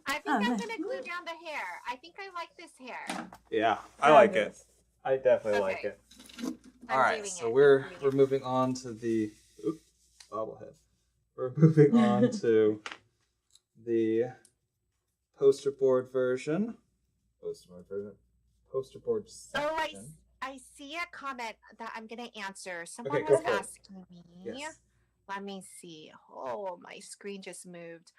I think Oh, I'm nice. gonna glue down the hair. I think I like this hair. Yeah, I like it. Fabulous. I definitely Okay. like it. I'm All right, doing so it. we're I'm doing we're it. moving on to the bobblehead. We're moving on to the poster board version. Poster board Oh, section. I see a comment that I'm gonna answer. Okay, Someone go was for it. asking me. Yes. Let me see. Oh, my screen just moved.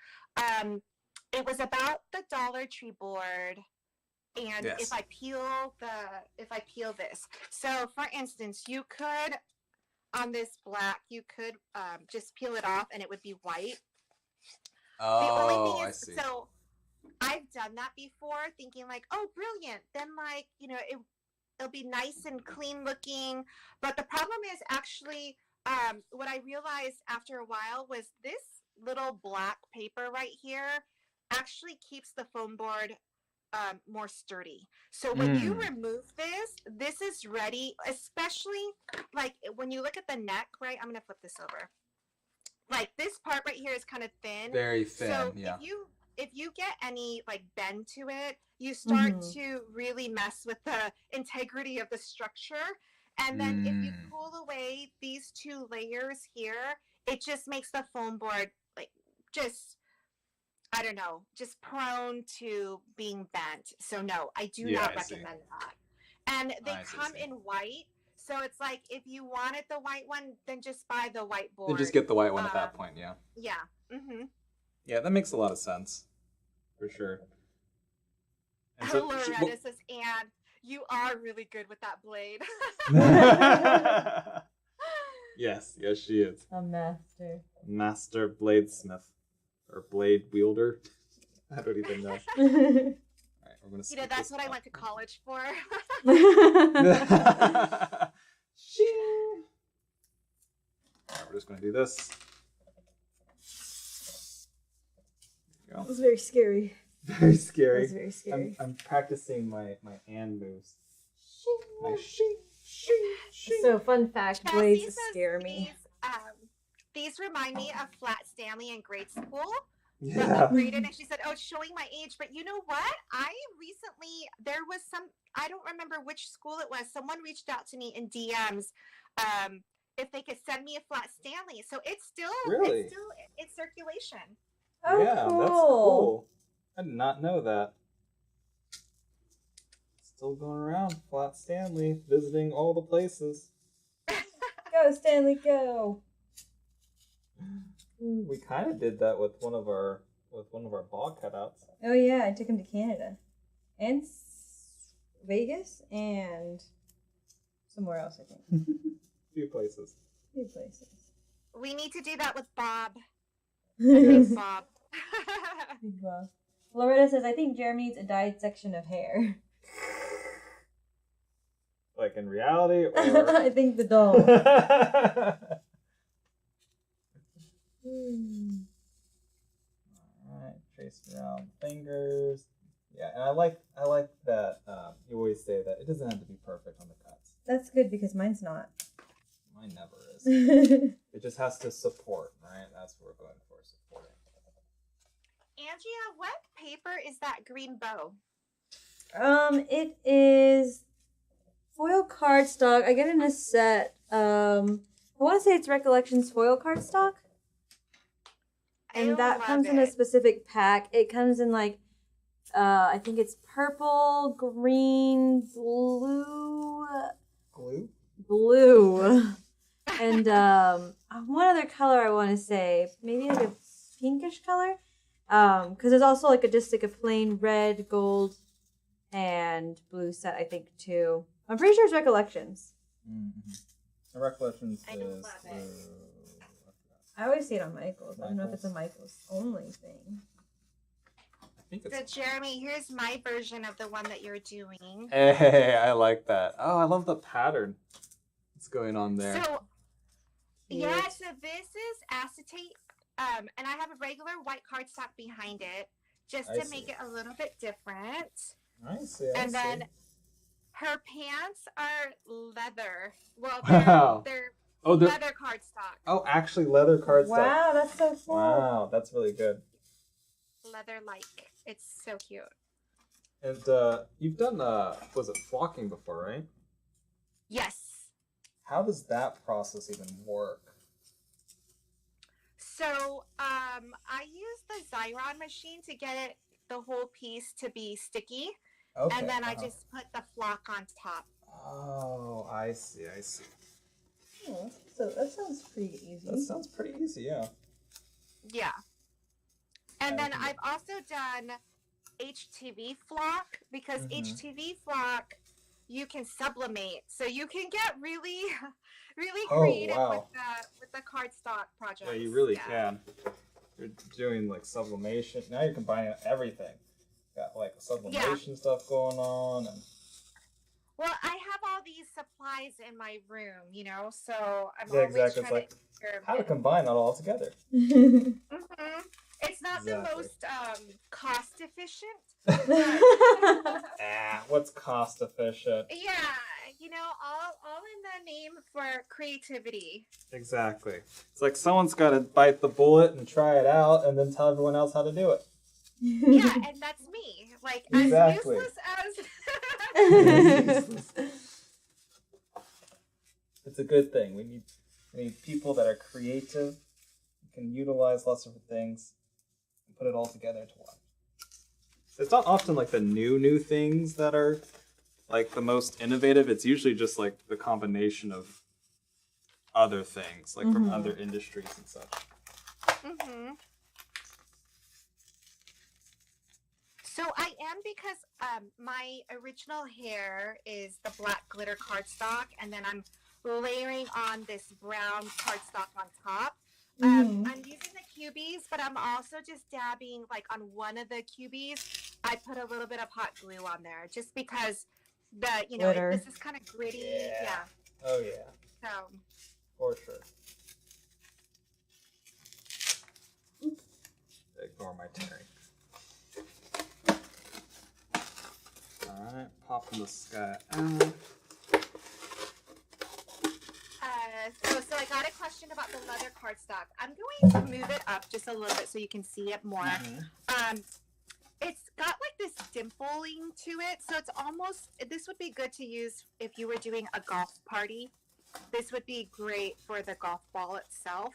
It was about the Dollar Tree board, and Yes. if I peel this. So, for instance, you could on this black, you could just peel it off, and it would be white. The only Oh, thing I is, see. so I've done that before, thinking like, oh, brilliant. Then, like, it'll be nice and clean looking. But the problem is actually, what I realized after a while was this little black paper right here actually keeps the foam board more sturdy. So when you remove this is ready, especially like when you look at the neck, right? I'm going to flip this over. Like this part right here is kind of thin. Very thin, So yeah. if you get any like bend to it, you start to really mess with the integrity of the structure. And then if you pull away these 2 layers here, it just makes the foam board like just, I don't know, just prone to being bent. So no, I do not recommend that. And they come in white. So it's like if you wanted the white one, then just buy the white board. Then just get the white one at that point, yeah. Yeah. Mm-hmm. Yeah, that makes a lot of sense. For sure. And so, Loretta says, Anne, you are really good with that blade. yes, she is. A master. Master bladesmith. Or blade wielder. I don't even know. Alright, we're gonna skip that's this what I up. went to college for. Shing. Alright, we're just gonna do this. There you That go. was very scary. Very That scary. was very scary. I'm practicing my Anne moves. My shing, shing, shing. So, fun fact, Chelsea blades says scare me. These remind me of Flat Stanley in grade school. Yeah. Braden, and she said, "Oh, it's showing my age." But you know what? There was I don't remember which school it was. Someone reached out to me in DMs, if they could send me a Flat Stanley. So it's still in circulation. Oh, yeah, cool. that's cool. I did not know that. Still going around, Flat Stanley, visiting all the places. Go, Stanley, go. We kind of did that with one of our ball cutouts. Oh, yeah, I took him to Canada. And Vegas and somewhere else, I think. Few places. Few places. We need to do that with Bob. Yes. Bob. Big Bob. Loretta says, I think Jeremy needs a dyed section of hair. Like in reality, or I think the doll. Alright, trace around fingers. Yeah, and I like that you always say that it doesn't have to be perfect on the cuts. That's good because is. Mine's not. Mine never is. It just has to support, right? That's what we're going for, supporting. Andrea, what paper is that green bow? It is foil cardstock. I get it in a set. I want to say it's Recollections foil cardstock. And that comes in a specific pack. It comes in like, I think it's purple, green, blue. Blue. And one other color I want to say, maybe like a pinkish color. Because there's also like just like a plain red, gold, and blue set, I think, too. I'm pretty sure it's Recollections. Mm-hmm. The Recollections I is... love it. I always see it on Michael's. I don't know if it's a Michael's only thing. I think it's... So, Jeremy, here's my version of the one that you're doing. Hey, I like that. Oh, I love the pattern that's going on there. So, yeah, so this is acetate, and I have a regular white cardstock behind it, just to make it a little bit different. I see. And then her pants are leather. Well, they're leather cardstock. Oh, actually leather cardstock. Wow, that's so cool. Wow, that's really good. Leather-like. It's so cute. And you've done, was it flocking before, right? Yes. How does that process even work? So, I use the Xyron machine to get the whole piece to be sticky. Okay. And then I just put the flock on top. Oh, I see. Oh, so that sounds pretty easy. That sounds pretty easy, yeah. Yeah. And then I've also done HTV flock, because HTV flock you can sublimate, so you can get really, really creative with the cardstock project. Yeah, you really can. You're doing like sublimation. Now you're combining everything. Got like sublimation stuff going on, and well, I have all these supplies in my room, you know, so I'm always trying like how to combine that all together. It's not the most cost efficient. What's cost efficient? Yeah, you know, all in the name for creativity. Exactly. It's like someone's got to bite the bullet and try it out, and then tell everyone else how to do it. Yeah, and that's me. Like, exactly. As useless as... It's a good thing. We need people that are creative, can utilize lots of things, and put it all together into one. It's not often like the new things that are like the most innovative. It's usually just like the combination of other things, like from other industries and such. So I am, because my original hair is the black glitter cardstock, and then I'm layering on this brown cardstock on top. I'm using the cubies, but I'm also just dabbing, like on one of the cubies, I put a little bit of hot glue on there, just because this is kind of gritty. Yeah. Oh yeah. So. For sure. Ignore my tearing. Alright, popping the sky out. So I got a question about the leather cardstock. I'm going to move it up just a little bit so you can see it more. It's got like this dimpling to it, so it's almost, this would be good to use if you were doing a golf party. This would be great for the golf ball itself.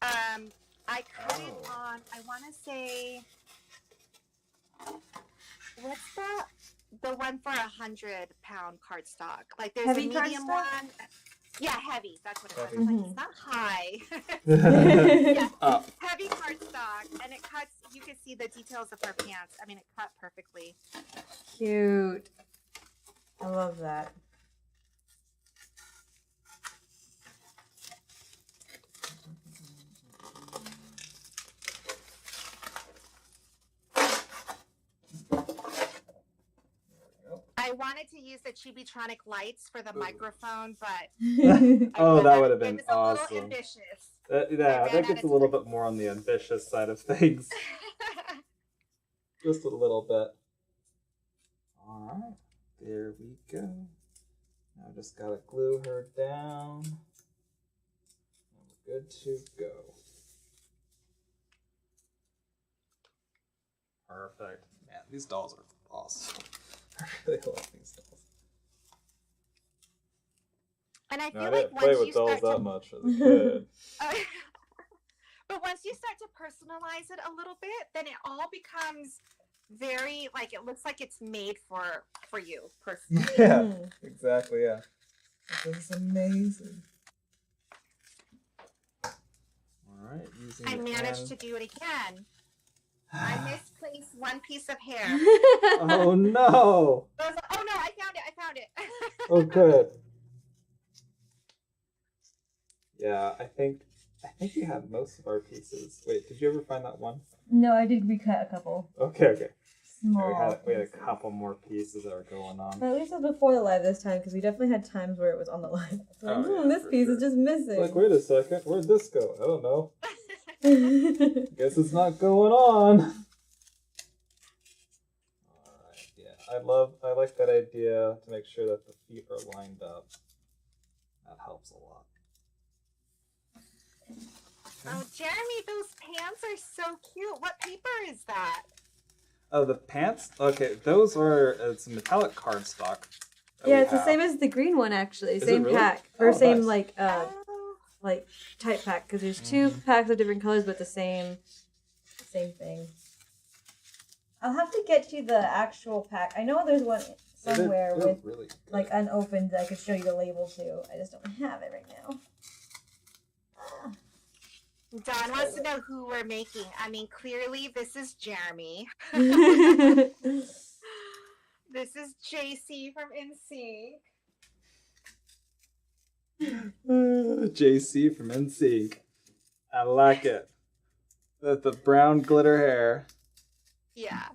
I cut it on, I want to say, what's the one for 100-pound cardstock? Like there's heavy a medium cardstock? one. Yeah, heavy. That's what it was. Like, it's not high. Heavy cardstock, and it cuts. You can see the details of her pants. I mean, it cut perfectly. Cute. I love that. I wanted to use the Chibitronic lights for the microphone, but that would have been it was a awesome. little ambitious. That gets a little bit more on the ambitious side of things. Just a little bit. Alright, there we go. Now I just gotta glue her down. And we're good to go. Perfect. Man, these dolls are awesome. I really love these dolls. And I No, feel I like didn't play once with you dolls start that to, much as a kid. but once you start to personalize it a little bit, then it all becomes very like it looks like it's made for you personally. Yeah, exactly. Yeah, this is amazing. All right, using I the managed end. to do it again. I misplaced one piece of hair. Oh no! I was like, oh no, I found it. Oh good. Yeah, I think we had most of our pieces. Wait, did you ever find that one? No, I did recut a couple. Okay. Small. We had a couple more pieces that were going on. But at least it was before the live this time, because we definitely had times where it was on the live. So like, this piece is just missing. Like, wait a second, where'd this go? I don't know. Guess it's not going on. Alright, yeah. I like that idea to make sure that the feet are lined up. That helps a lot. Oh, Jeremy, those pants are so cute. What paper is that? Oh, the pants? Okay, those are, it's metallic cardstock. Yeah, it's the same as the green one, actually. Same really? pack. Or same, nice. like type pack, because there's two packs of different colors, but the same thing. I'll have to get you the actual pack. I know there's one somewhere with really like unopened that I could show you the label to. I just don't have it right now. Don wants to know who we're making. I mean, clearly this is Jeremy. This is JC from NSYNC. JC from NSYNC. I like it. The brown glitter hair. Yeah.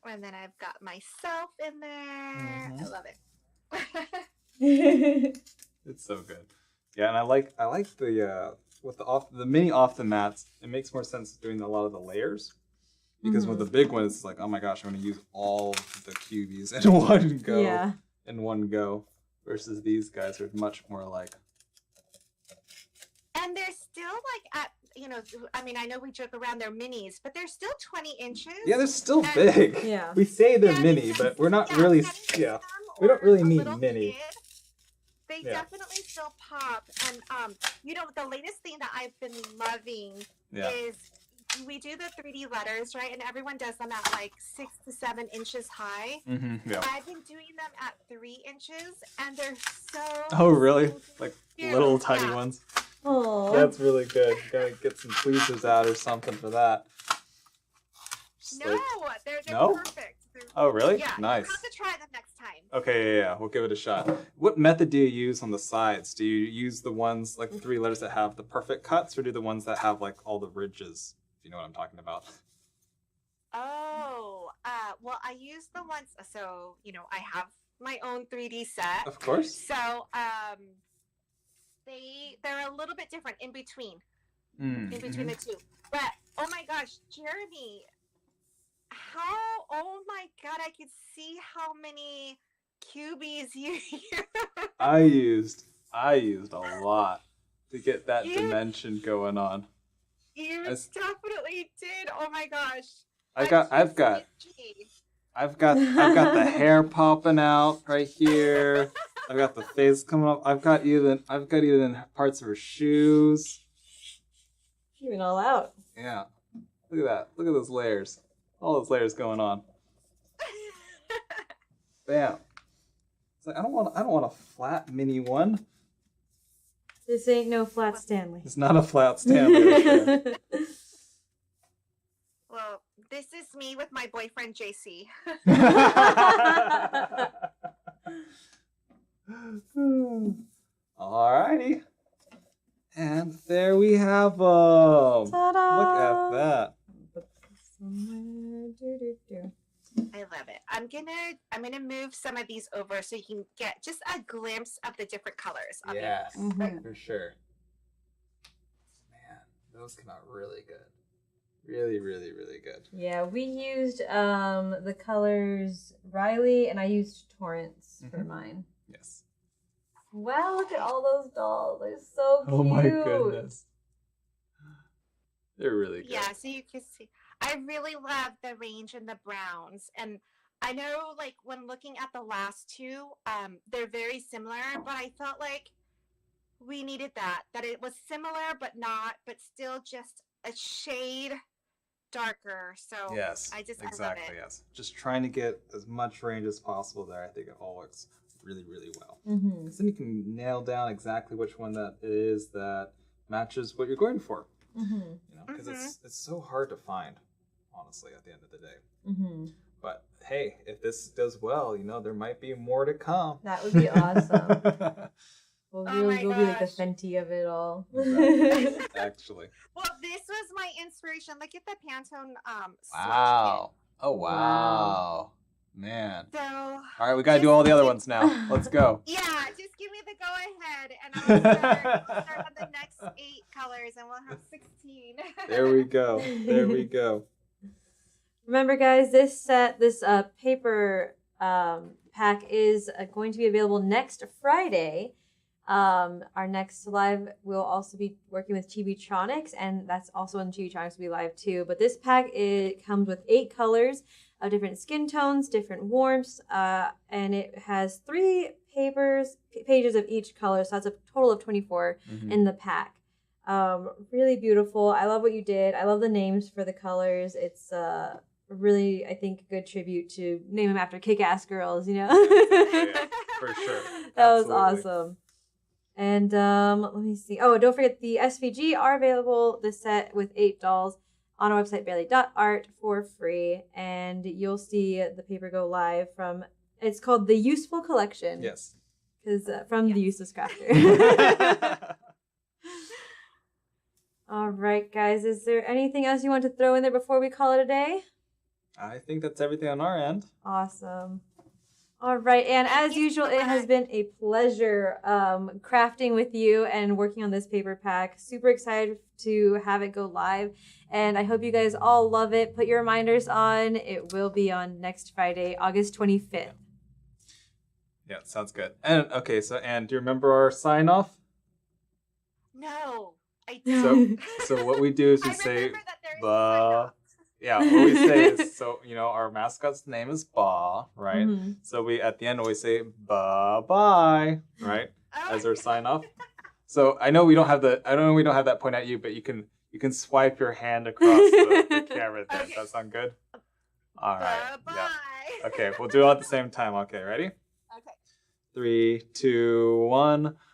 And then I've got myself in there. I love it. It's so good. Yeah, and I like the with the mini off the mats. It makes more sense doing a lot of the layers because with the big one, it's like, oh my gosh, I'm going to use all the cubies in one go. Yeah. In one go, versus these guys are much more like. And they're still like at I mean, I know we joke around they're minis, but they're still 20 inches. Yeah, they're still big. Yeah. We say they're mini, but we're not really. Yeah. We don't really mean mini. They definitely still pop. And, the latest thing that I've been loving is we do the 3D letters, right? And everyone does them at like 6 to 7 inches high. Yeah. I've been doing them at 3 inches, and they're so. Oh, really? So Like cute. little tiny ones? Oh. That's really good. You gotta get some tweezers out or something for that. No, they're No? perfect. Oh, really? Yeah, Nice. You'll have to try them next time. Okay, yeah, we'll give it a shot. What method do you use on the sides? Do you use the ones, like the 3 letters that have the perfect cuts, or do the ones that have like all the ridges? If you know what I'm talking about. Oh, well, I use the ones, so, I have my own 3D set. Of course. So, they're a little bit different in between the two. But, oh my gosh, Jeremy, oh my God, I could see how many cubies you use. I used a lot to get that dimension going on. You definitely did. Oh my gosh. I've got the hair popping out right here. I've got the face coming up. I've got even parts of her shoes. Even all out. Yeah. Look at that. Look at those layers. All those layers going on. Bam. It's like I don't want a flat mini one. This ain't no flat Stanley. It's not a flat Stanley. Well, this is me with my boyfriend JC. Alrighty. And there we have them. Ta-da! Look at that. I love it. I'm gonna move some of these over so you can get just a glimpse of the different colors. Yes, for sure. Man, those came out really good. Really, really, really good. Yeah, we used the colors Riley, and I used Torrance for mine. Yes. Wow, look at all those dolls. They're so cute. Oh my goodness. They're really good. Yeah, so you can see. I really love the range in the browns. And I know, like, when looking at the last two, they're very similar, but I felt like we needed that it was similar, but not, but still just a shade darker. So Yes, I love exactly, it. yes. Just trying to get as much range as possible there. I think it all works really, really well. Mm-hmm. Because then you can nail down exactly which one that is that matches what you're going for. Mm-hmm. You know, because it's so hard to find, honestly, at the end of the day. Mm-hmm. But hey, if this does well, you know, there might be more to come. That would be awesome. We'll be like the gosh. Fenty of it all. Exactly. Actually. Well, this was my inspiration. Look at the Pantone Wow. Oh, wow. Man. So, all right, we got to do all the other ones now. Let's go. Yeah, just give me the go ahead, and I'll start on the next 8 colors, and we'll have 16. There we go. There we go. Remember, guys, this paper pack is going to be available next Friday. Our next live will also be working with Chibitronics, and that's also when Chibitronics will be live too. But this pack, it comes with 8 colors of different skin tones, different warmths, and it has 3 pages of each color, so that's a total of 24 in the pack. Really beautiful. I love what you did. I love the names for the colors. It's really, I think, a good tribute to name them after kick-ass girls, you know? Yeah, for sure. That was awesome. And let me see. Oh, don't forget the SVG are available, this set with 8 dolls, on our website, bailey.art, for free. And you'll see the paper go live from, it's called The Useful Collection. Yes. Because from The Useless Crafter. All right, guys. Is there anything else you want to throw in there before we call it a day? I think that's everything on our end. Awesome. All right, and as usual, it has been a pleasure crafting with you and working on this paper pack. Super excited to have it go live, and I hope you guys all love it. Put your reminders on. It will be on next Friday, August 25th. Yeah, sounds good. And okay, so Anne, do you remember our sign off? No, I don't. So what we do is we I say remember that there is a ba. Yeah, what we say is, so, you know, our mascot's name is Ba, right? Mm-hmm. So we, at the end, always say bye-bye, right? As our sign off. So I know we don't have that point at you, but you can swipe your hand across the camera there. Does that sound good? All right. Bye-bye. Yeah. Okay, we'll do it all at the same time. Okay, ready? Okay. 3, 2, 1.